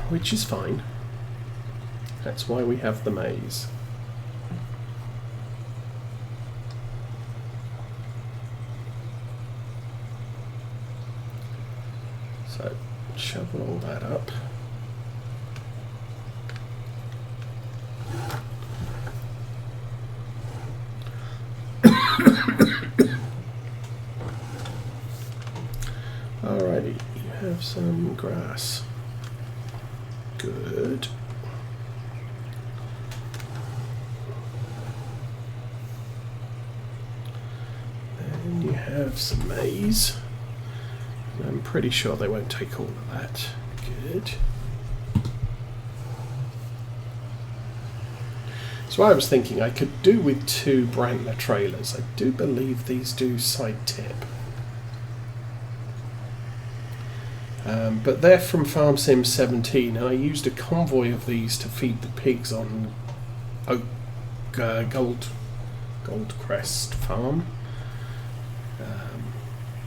which is fine. That's why we have the maze. So shovel all that up. Alrighty, you have some grass. Good. Then you have some maize. I'm pretty sure they won't take all of that. Good. So I was thinking I could do with 2 Brantler trailers. I do believe these do side tip. But they're from Farm Sim 17, and I used a convoy of these to feed the pigs on Goldcrest Farm.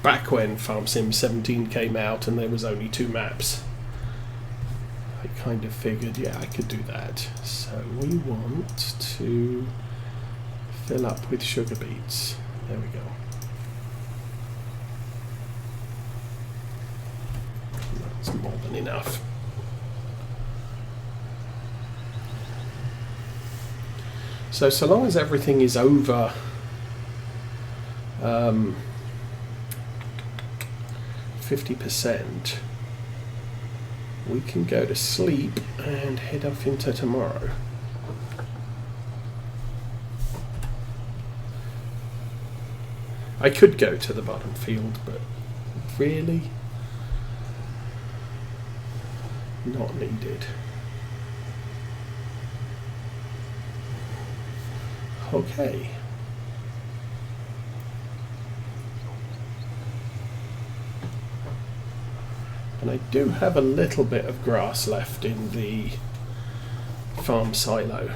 Back when Farm Sim 17 came out and there was only 2 maps. I kind of figured, yeah, I could do that. So we want to fill up with sugar beets. There we go. That's more than enough. So long as everything is over 50%, we can go to sleep and head off into tomorrow. I could go to the bottom field, but really not needed. Okay. And I do have a little bit of grass left in the farm silo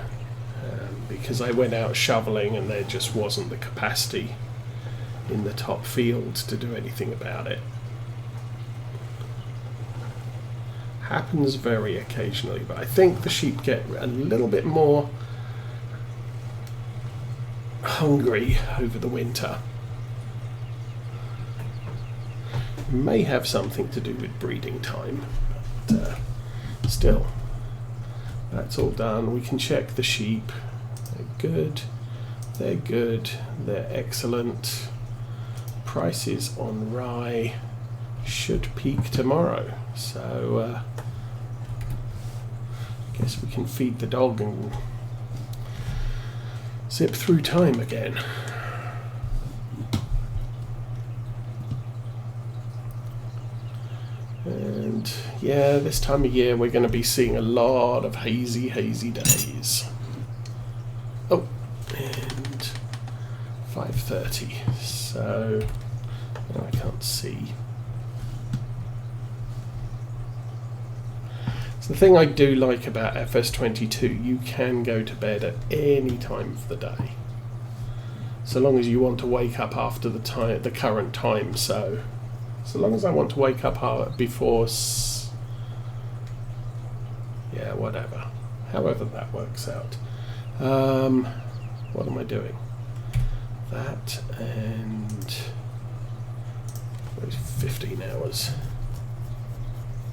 because I went out shoveling and there just wasn't the capacity in the top field to do anything about it. Happens very occasionally, but I think the sheep get a little bit more hungry over the winter. May have something to do with breeding time, but still, that's all done. We can check the sheep. They're good, they're good, they're excellent. Prices on rye should peak tomorrow, so I guess we can feed the dog and zip through time again. And yeah, this time of year we're going to be seeing a lot of hazy days. Oh, and 5:30, so I can't see. So the thing I do like about FS22, you can go to bed at any time of the day, so long as you want to wake up after the current time. So long as I want to wake up before, yeah, whatever, however that works out. What am I doing? That and 15 hours.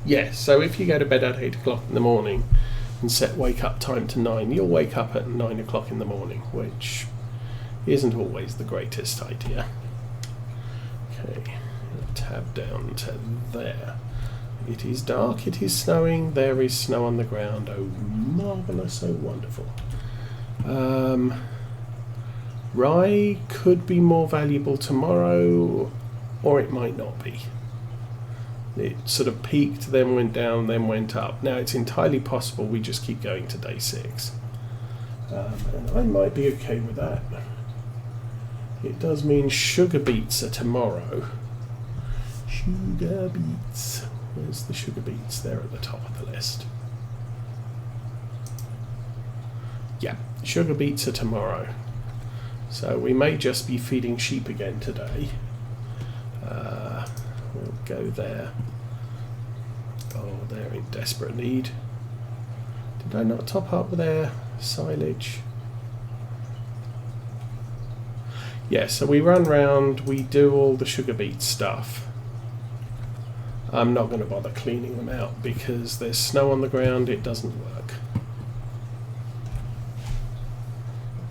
Yeah, so if you go to bed at 8 o'clock in the morning and set wake up time to 9, you'll wake up at 9 o'clock in the morning, which isn't always the greatest idea. Okay, tab down to there. It is dark, it is snowing, there is snow on the ground. Oh, marvellous, so wonderful. Rye could be more valuable tomorrow, or it might not be. It sort of peaked, then went down, then went up. Now it's entirely possible we just keep going to day 6. And I might be okay with that. It does mean sugar beets are tomorrow. Sugar beets. Where's the sugar beets? They're at the top of the list. Yeah, sugar beets are tomorrow. So we may just be feeding sheep again today. We'll go there. Oh, they're in desperate need. Did I not top up their silage? Yeah, so we run round, we do all the sugar beet stuff. I'm not going to bother cleaning them out because there's snow on the ground, it doesn't work.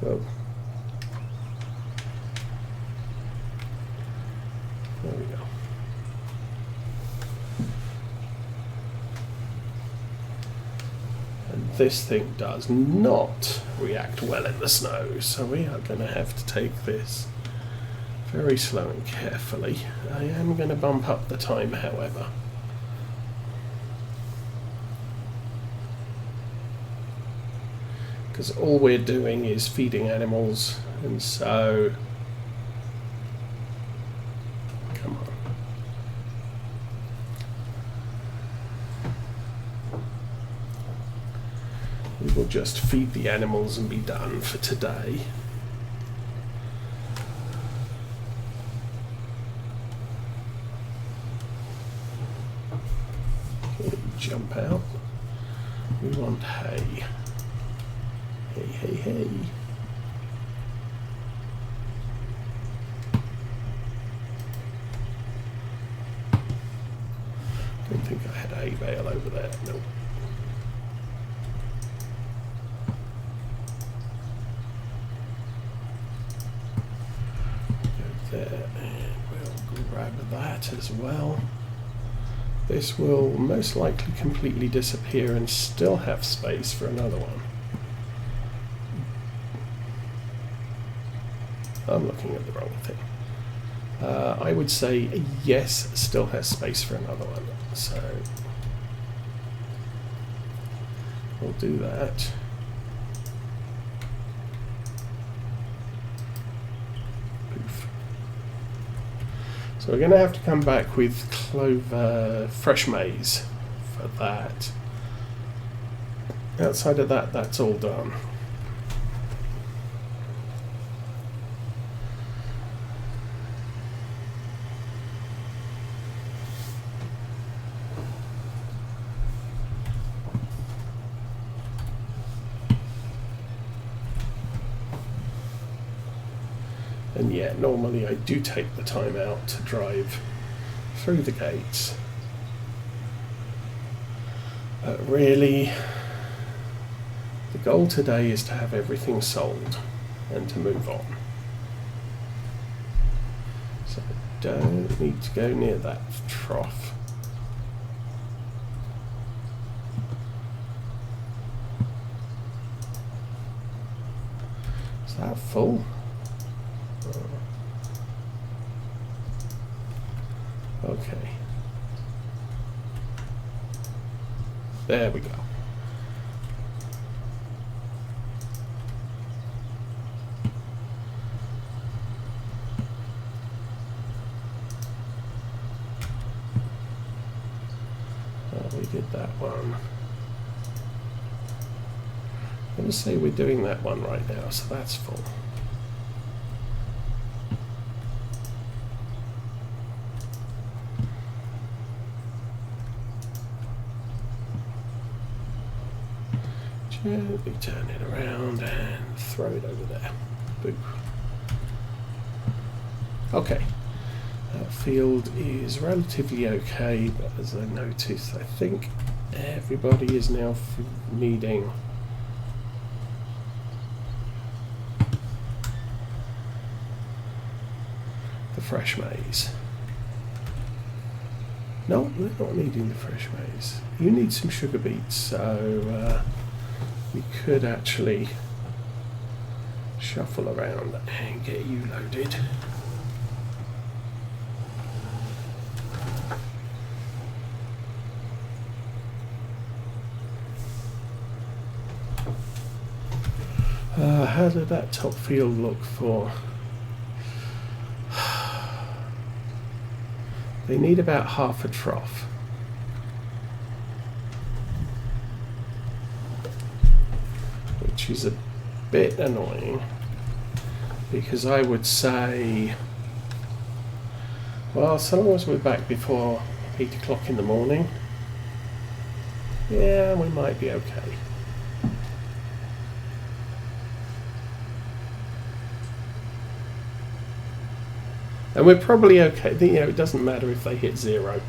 Whoa. There we go. And this thing does not react well in the snow, so we are going to have to take this very slow and carefully. I am going to bump up the time, however. Because all we're doing is feeding animals, and so... Come on. We will just feed the animals and be done for today. Jump out. We want hay. Hay, hay, hay. Don't think I had a hay bale over there. Nope. Go there and we'll grab that as well. This will most likely completely disappear and still have space for another one. I'm looking at the wrong thing. I would say yes, still has space for another one. So we'll do that. Poof. So we're going to have to come back with clover, fresh maize for that. Outside of that, that's all done. And yeah, normally I do take the time out to drive through the gates. But really, the goal today is to have everything sold and to move on. So I don't need to go near that trough. Is that full? Okay. There we go. We did that one. I'm going to say we're doing that one right now, so that's full. Gently turn it around and throw it over there. Boop. Okay. That field is relatively okay, but as I noticed, I think everybody is now needing the fresh maize. No, they're not needing the fresh maize. You need some sugar beets, so we could actually shuffle around and get you loaded. How did that top field look for? They need about half a trough. Which is a bit annoying, because I would say, well, so long as we're back before 8 o'clock in the morning, yeah, we might be okay. And we're probably okay. You know, it doesn't matter if they hit 0.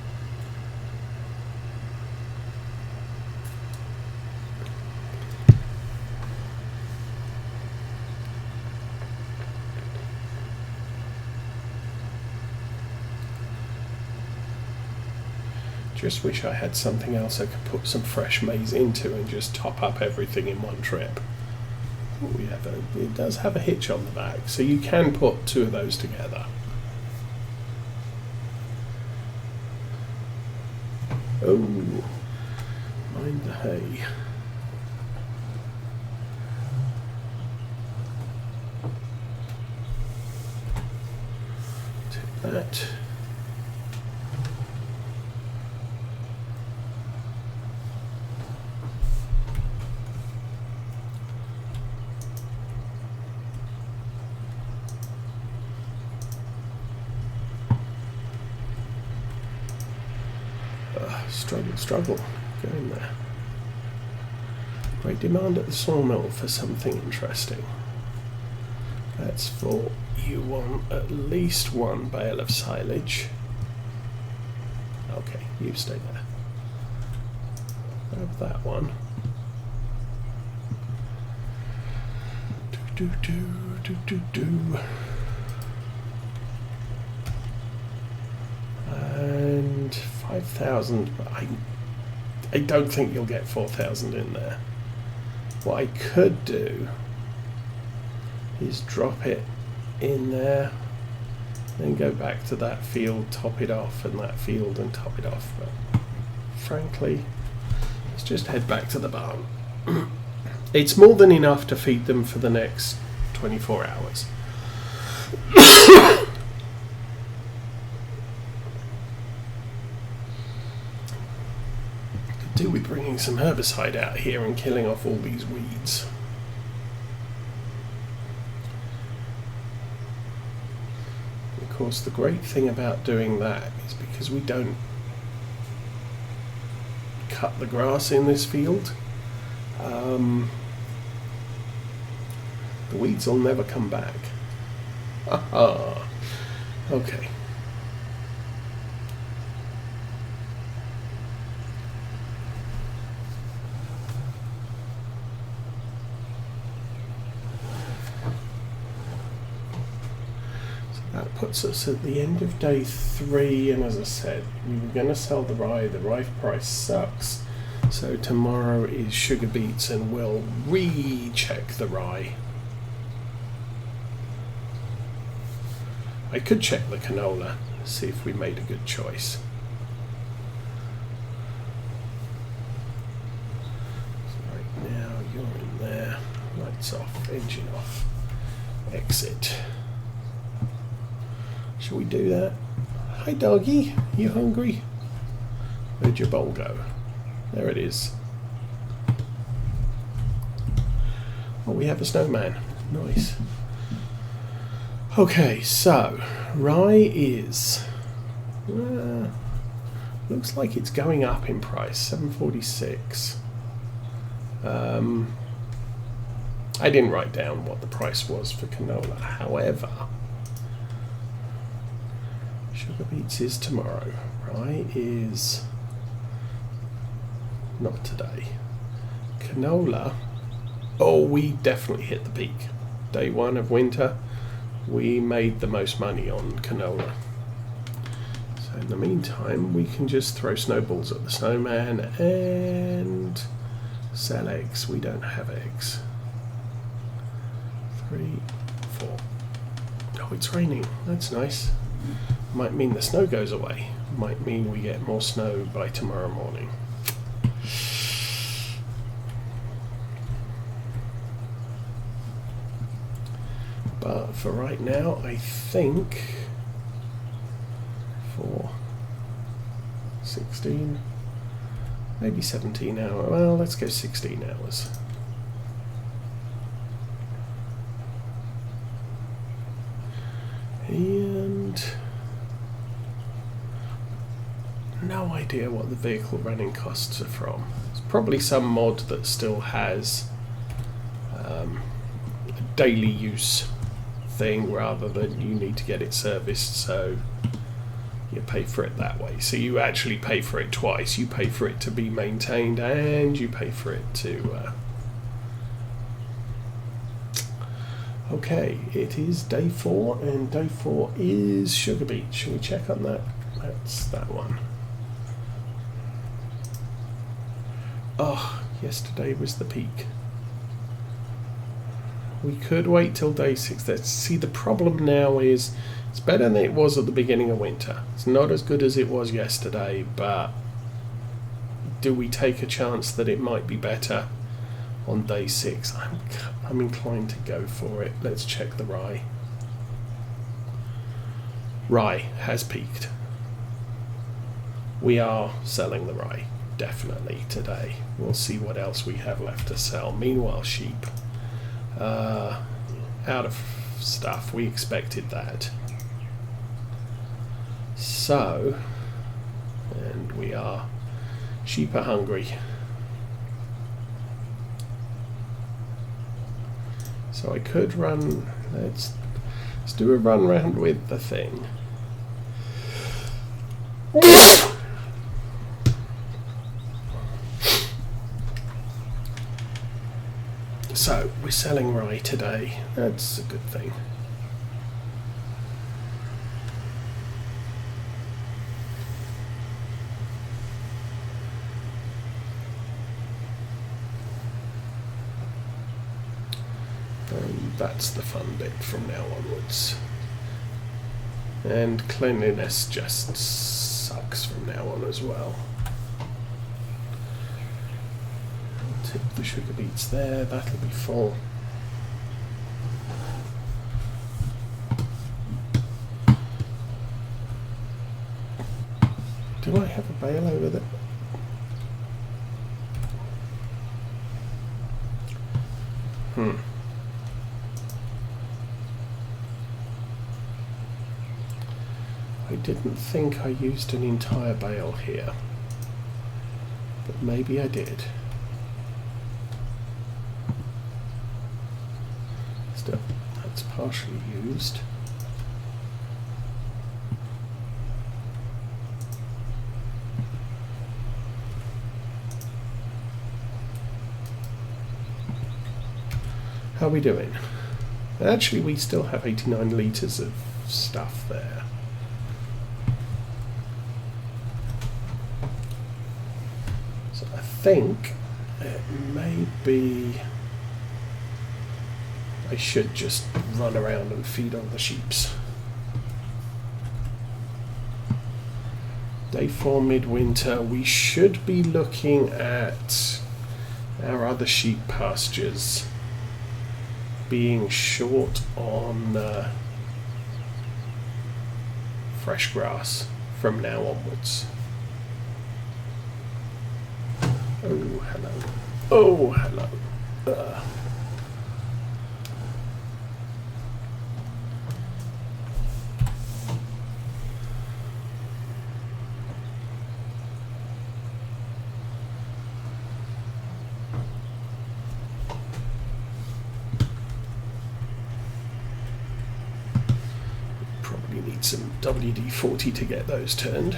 Just wish I had something else I could put some fresh maize into and just top up everything in one trip. It does have a hitch on the back, so you can put 2 of those together. Oh, mind the hay. Take that. Struggle, go in there. Great demand at the sawmill for something interesting. That's for you want at least 1 bale of silage. Okay, you stay there. Grab that one. Do. And 5,000, but I don't think you'll get 4,000 in there. What I could do is drop it in there, then go back to that field, top it off, and that field, and top it off. But frankly, let's just head back to the barn. It's more than enough to feed them for the next 24 hours. Could do with bringing some herbicide out here and killing off all these weeds. Of course, the great thing about doing that is because we don't cut the grass in this field, the weeds will never come back. Aha. Okay. So that puts us at the end of day 3, and as I said, we were going to sell the rye. The rye price sucks. So tomorrow is sugar beets, and we'll recheck the rye. I could check the canola, see if we made a good choice. So right now you're in there. Lights off, engine off, exit. Shall we do that? Hi doggy, you hungry? Where'd your bowl go? There it is. Oh, we have a snowman. Nice. Okay, so rye is looks like it's going up in price. 746. I didn't write down what the price was for canola. However, sugar beets is tomorrow. Rye is not today. Canola. Oh, we definitely hit the peak. Day 1 of winter. We made the most money on canola. So in the meantime, we can just throw snowballs at the snowman and sell eggs. We don't have eggs. 3, 4. Oh, it's raining. That's nice. Might mean the snow goes away. Might mean we get more snow by tomorrow morning. But for right now, I think for 16, maybe 17 hours. Well, let's go 16 hours. And no idea what the vehicle running costs are from. It's probably some mod that still has daily use thing rather than you need to get it serviced, so you pay for it that way. So you actually pay for it twice. You pay for it to be maintained and you pay for it to... Okay, it is day 4 and day 4 is Sugar Beet. Shall we check on that? That's that one. Oh, yesterday was the peak. We could wait till day 6. Let's see, the problem now is it's better than it was at the beginning of winter. It's not as good as it was yesterday, but do we take a chance that it might be better on day 6? I'm inclined to go for it. Let's check the rye. Rye has peaked. We are selling the rye, definitely, today. We'll see what else we have left to sell. Meanwhile, sheep. Out of stuff. We expected that. So, and we are... sheep are hungry. So I could run... Let's do a run round with the thing. So, we're selling rye today. That's a good thing. And that's the fun bit from now onwards. And cleanliness just sucks from now on as well. Tip the sugar beets there, that'll be full. Do I have a bale over there? I didn't think I used an entire bale here, but maybe I did. Still, that's partially used. How are we doing? Actually, we still have 89 litres of stuff there. So I think it may be... I should just run around and feed on the sheeps. Day 4 midwinter, we should be looking at our other sheep pastures being short on fresh grass from now onwards. Oh, hello. Oh, hello. Need some WD-40 to get those turned.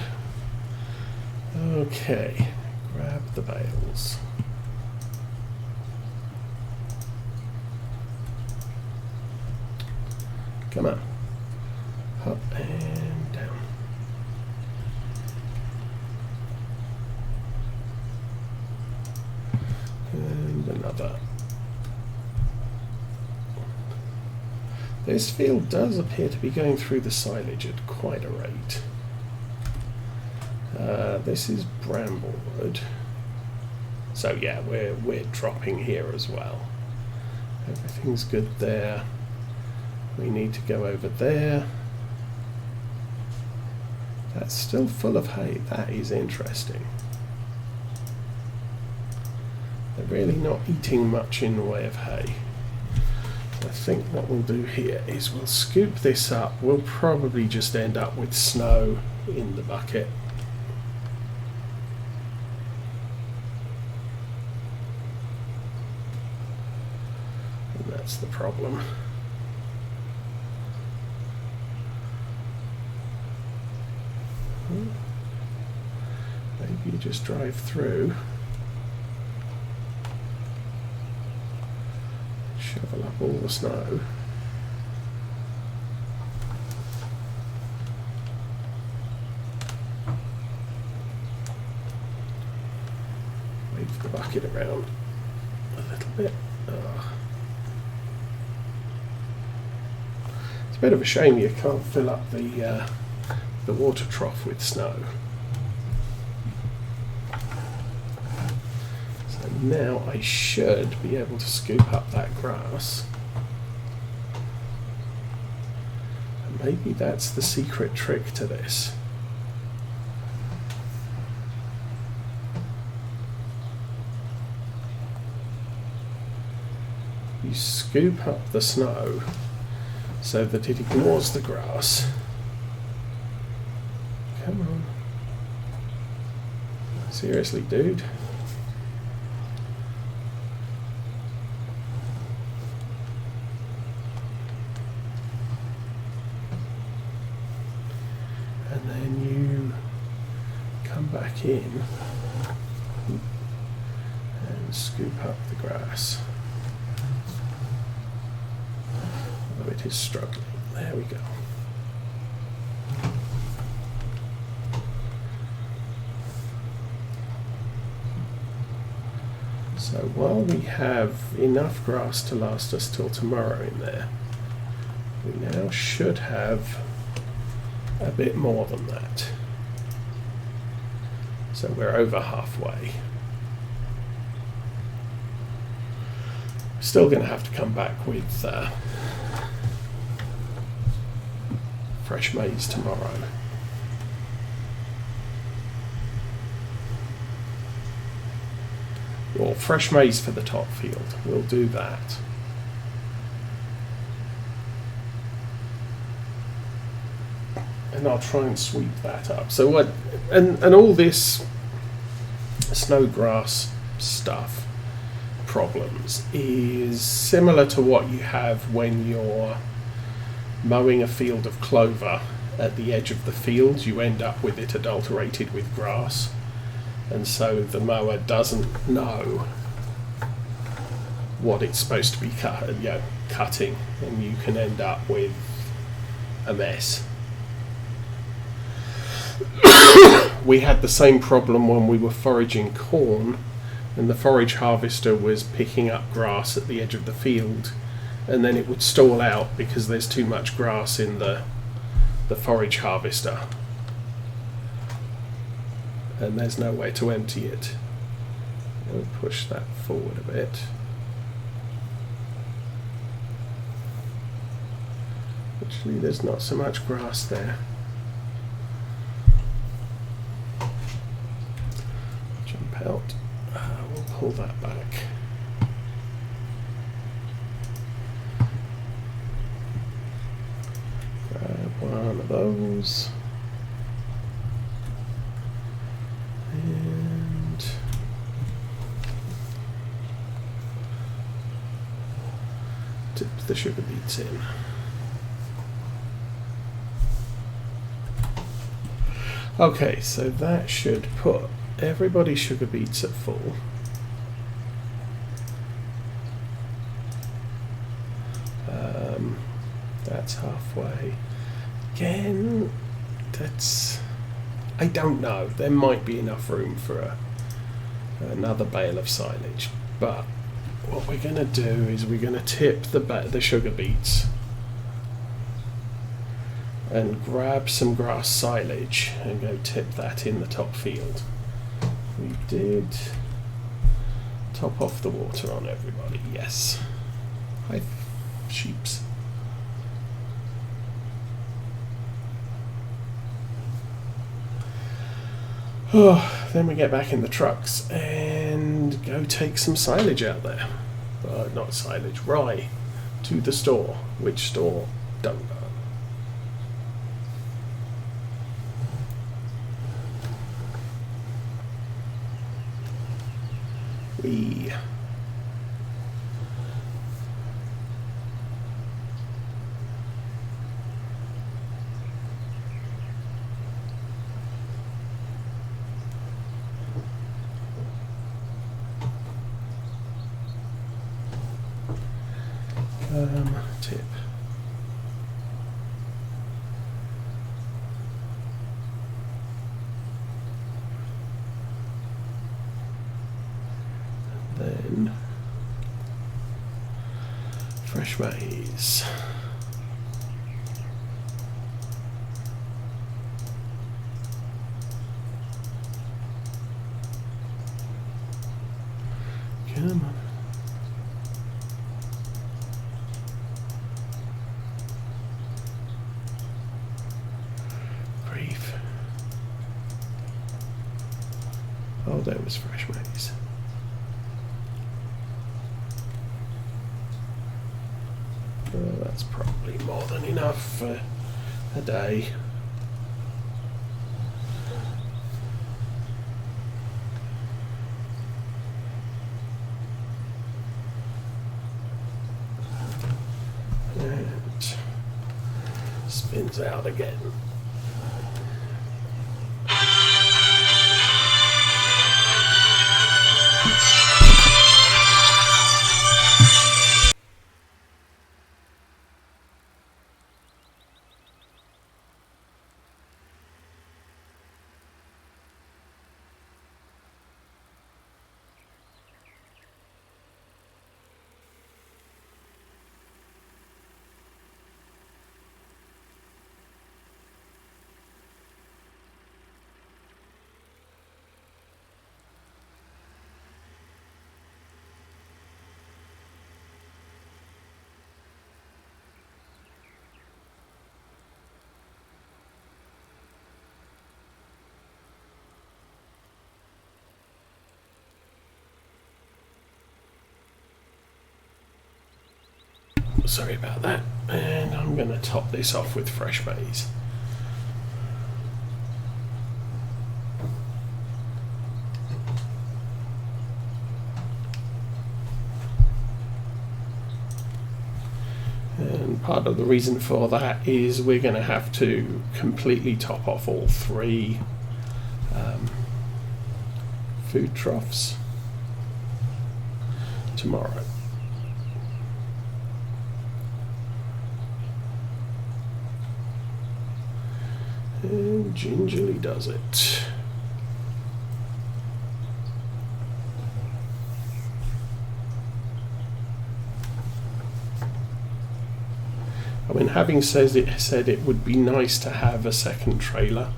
Okay, grab the bales. Come on. Up and down. And another. This field does appear to be going through the silage at quite a rate. This is bramblewood. So yeah, we're dropping here as well. Everything's good there. We need to go over there. That's still full of hay. That is interesting. They're really not eating much in the way of hay. I think what we'll do here is we'll scoop this up. We'll probably just end up with snow in the bucket. And that's the problem. Maybe you just drive through, shovel up all the snow. Move the bucket around a little bit. It's a bit of a shame you can't fill up the water trough with snow. So now I should be able to scoop up that grass. And maybe that's the secret trick to this. You scoop up the snow so that it ignores the grass. Come on. Seriously, dude. And then you come back in and scoop up the grass. It is struggling. There we go. So while we have enough grass to last us till tomorrow in there, we now should have a bit more than that. So we're over halfway. Still going to have to come back with fresh maize tomorrow. Or fresh maize for the top field. We'll do that. And I'll try and sweep that up. So what? And all this snowgrass stuff problems is similar to what you have when you're mowing a field of clover. At the edge of the field you end up with it adulterated with grass, and so the mower doesn't know what it's supposed to be cutting, and you can end up with a mess. We had the same problem when we were foraging corn, and the forage harvester was picking up grass at the edge of the field, and then it would stall out because there's too much grass in the forage harvester, and there's nowhere to empty it. We'll push that forward a bit. Actually, there's not so much grass there. Jump out. We'll pull that back. One of those, and dip the sugar beets in. Okay, so that should put everybody's sugar beets at full. That's halfway. Again, that's... I don't know. There might be enough room for another bale of silage. But what we're going to do is we're going to tip the sugar beets and grab some grass silage and go tip that in the top field. We did top off the water on everybody, yes. Hi, sheeps. Oh, then we get back in the trucks and go take some silage out there. Not silage, rye, to the store. Which store? Don't know. We... Tip. Then fresh maize. Come on. Grief. Oh, there was fresh maize. Well, that's probably more than enough for a day. And spins out again. Sorry about that. And I'm going to top this off with fresh maize. And part of the reason for that is we're going to have to completely top off all three food troughs tomorrow. And gingerly does it. I mean, having said it would be nice to have a second trailer.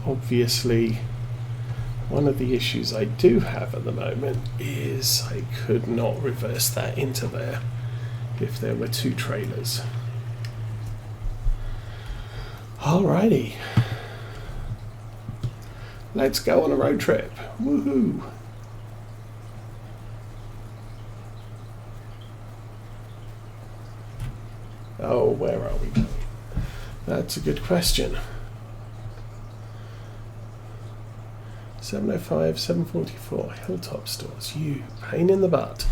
Obviously, one of the issues I do have at the moment is I could not reverse that into there if there were two trailers. Alrighty, let's go on a road trip. Woohoo! Oh, where are we going? That's a good question. 705, 744, Hilltop Stores. You pain in the butt.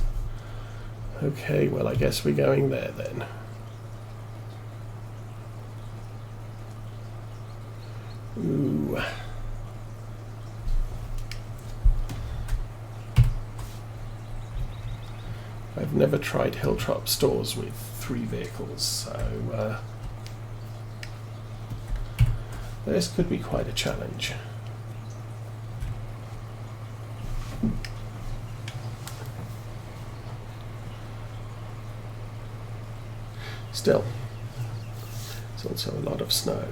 Okay, well, I guess we're going there then. Ooh. I've never tried Hilltop Stores with 3 vehicles, so this could be quite a challenge. Still, there's also a lot of snow.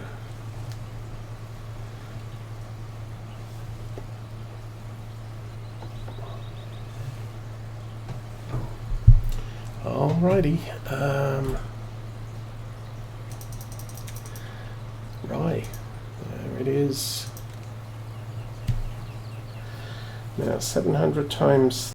Alrighty, right, there it is. Now 700 times